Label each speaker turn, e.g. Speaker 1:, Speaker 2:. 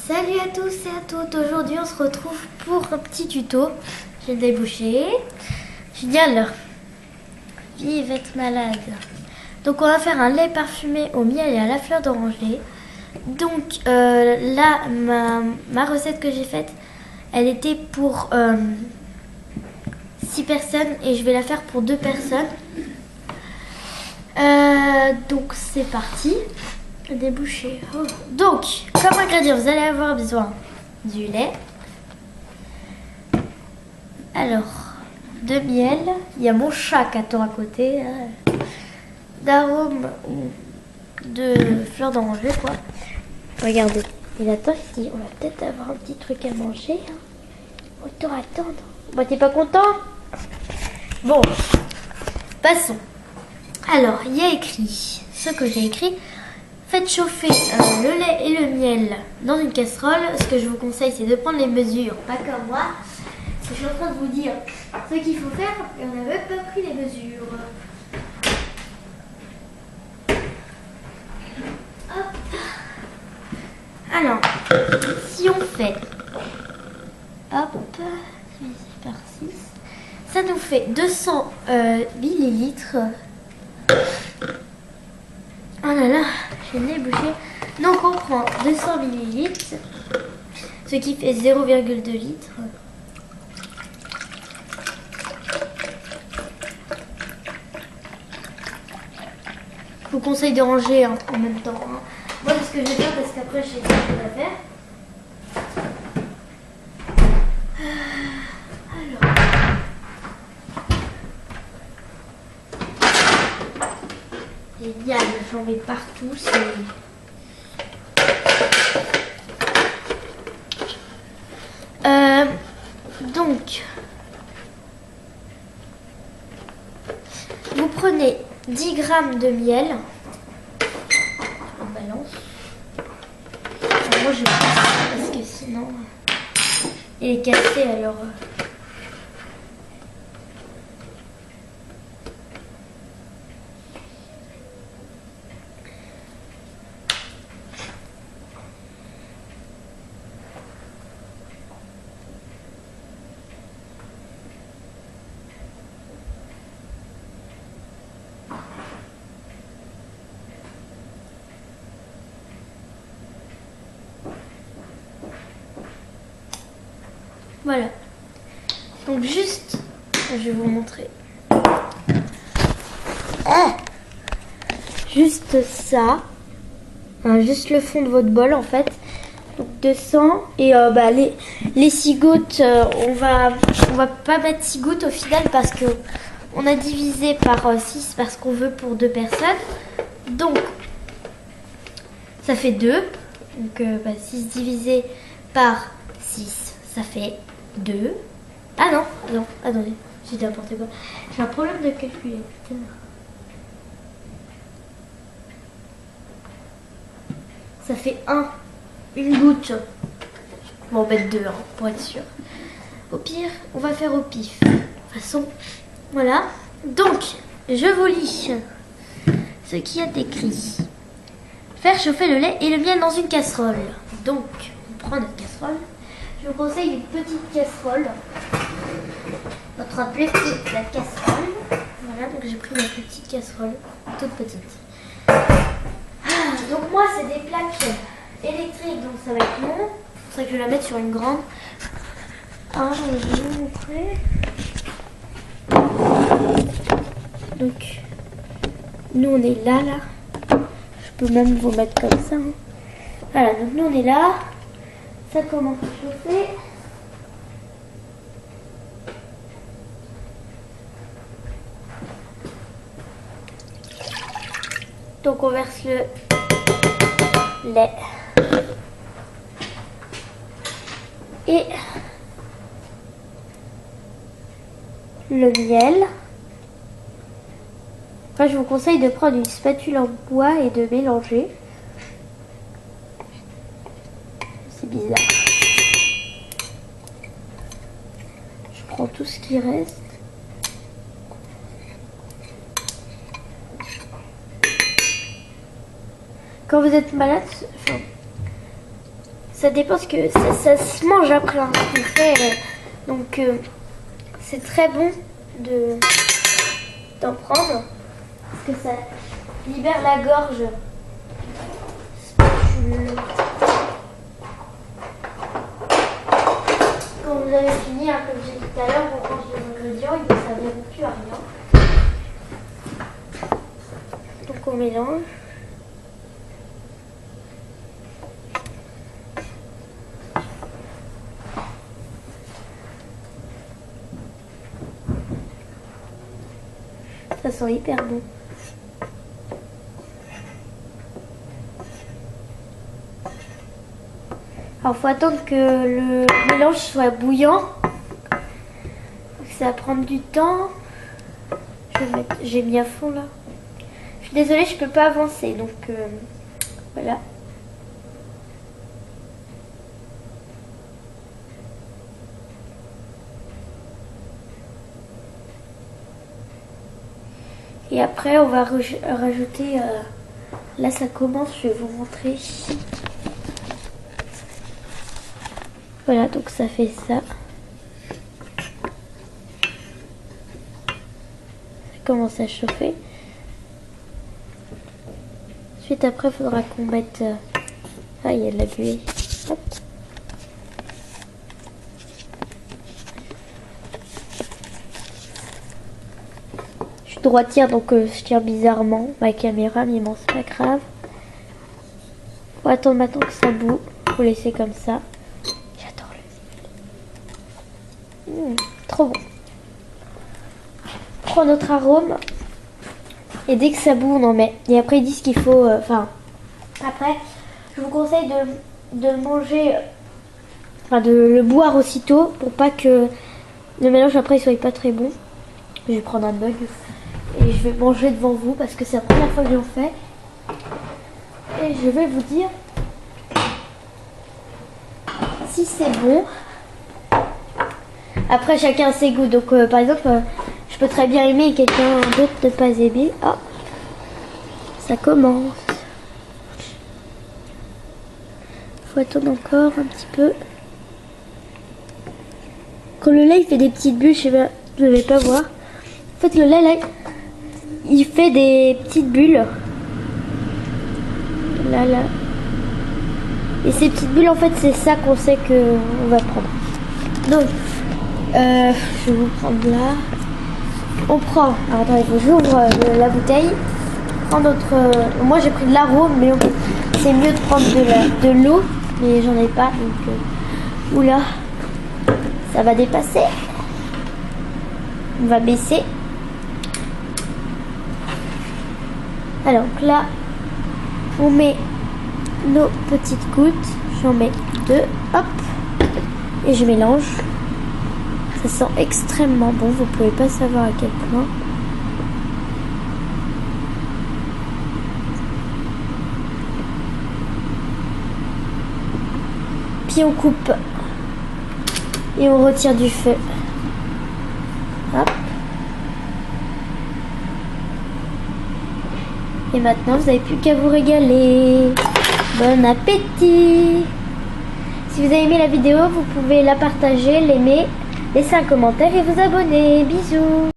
Speaker 1: Salut à tous et à toutes, aujourd'hui on se retrouve pour un petit tuto. J'ai débouché. Génial. Vive être malade. Donc on va faire un lait parfumé au miel et à la fleur d'oranger. Donc là, ma recette que j'ai faite, elle était pour 6 personnes et je vais la faire pour 2 personnes. Donc c'est parti. Débouché. Oh. Donc, comme ingrédient, vous allez avoir besoin du lait. Alors, de miel. Il y a mon chat qui attend à côté. D'arôme ou de fleurs d'oranger, quoi. Regardez, il attend ici. On va peut-être avoir un petit truc à manger. Autant attendre. Bah, t'es pas content? Bon, passons. Alors, il y a écrit ce que j'ai écrit. Faites chauffer le lait et le miel dans une casserole. Ce que je vous conseille, c'est de prendre les mesures, pas comme moi. Parce que je suis en train de vous dire ce qu'il faut faire et on n'a même pas pris les mesures. Hop. Alors, si on fait, hop, divisé par 6, ça nous fait 200 millilitres. Oh là là, j'ai le nez bouché. Donc on prend 200 millilitres, ce qui fait 0,2 litres. Je vous conseille de ranger en même temps. Moi, c'est ce que je vais faire parce qu'après, je sais pas ce que je vais faire. Alors. Génial, j'en mets partout. Donc, vous prenez 10 grammes de miel. On balance. Alors moi, je passe parce que sinon, il est cassé alors. Voilà. Donc juste, je vais vous montrer. Juste ça. Juste le fond de votre bol en fait. Donc 200 et les 6 gouttes, on va pas mettre 6 gouttes au final parce que on a divisé par 6 parce qu'on veut pour 2 personnes. Donc ça fait 2. Donc 6 divisé par 6, ça fait 2. Ah non, attendez, j'ai dit n'importe quoi. J'ai un problème de calcul. Ça fait une goutte. On va en mettre 2 pour être sûr. Au pire, on va faire au pif. De toute façon, voilà. Donc, je vous lis ce qui est écrit. Faire chauffer le lait et le miel dans une casserole. Donc, on prend notre casserole. Je vous conseille une petite casserole. Notre plus petite, la casserole. Voilà, donc j'ai pris ma petite casserole, toute petite. Donc moi, c'est des plaques électriques, donc ça va être long. C'est pour ça que je vais la mettre sur une grande. Je vais vous montrer. Donc, nous on est là. Je peux même vous mettre comme ça. Voilà, donc nous on est là. Ça commence à chauffer. Donc on verse le lait et le miel. Enfin, je vous conseille de prendre une spatule en bois et de mélanger. C'est bizarre. Je prends tout ce qui reste. Quand vous êtes malade, enfin, Ça dépend parce que ça se mange après hein, ce qu'on fait. Donc c'est très bon d'en prendre parce que ça libère la gorge. Quand vous avez fini, hein, comme j'ai dit tout à l'heure, on range les ingrédients, ils ne serviront plus à rien. Donc on mélange. Ça sent hyper bon. Alors faut attendre que le mélange soit bouillant. Ça va prendre du temps. J'ai mis à fond là. Je suis désolée, je peux pas avancer donc voilà. Et après on va rajouter, là ça commence, je vais vous montrer. Voilà, donc ça fait ça. Ça commence à chauffer. Ensuite après il faudra qu'on mette... Ah, il y a de la buée. Hop. Je suis droitière donc je tire bizarrement ma caméra, mais bon c'est pas grave. Faut attendre maintenant que ça bout. Faut laisser comme ça. J'adore le trop bon. On prend notre arôme. Et dès que ça bout, on en met. Et après, ils disent qu'il faut... après, je vous conseille de manger... Enfin, de le boire aussitôt pour pas que le mélange après il soit pas très bon. Je vais prendre un mug et je vais manger devant vous parce que c'est la première fois que j'en fais. Et je vais vous dire si c'est bon. Après, chacun a ses goûts. Donc, par exemple, je peux très bien aimer et quelqu'un d'autre ne pas aimer. Oh, ça commence. Faut attendre encore un petit peu. Quand le lait il fait des petites bulles, je sais pas, vous ne devez pas voir. En fait, le lait là, il fait des petites bulles. Là, là. Et ces petites bulles, en fait, c'est ça qu'on sait qu'on va prendre. Donc, je vais vous prendre là. On prend, alors attendez, j'ouvre la bouteille. On prend notre, moi j'ai pris de l'arôme, mais c'est mieux de prendre de l'eau, mais j'en ai pas, donc oula, ça va dépasser. On va baisser. Alors là, on met nos petites gouttes. J'en mets 2, hop, et je mélange. Ça sent extrêmement bon, vous pouvez pas savoir à quel point. Puis on coupe et on retire du feu. Hop. Et maintenant, vous n'avez plus qu'à vous régaler. Bon appétit! Si vous avez aimé la vidéo, vous pouvez la partager, l'aimer, laisser un commentaire et vous abonner. Bisous!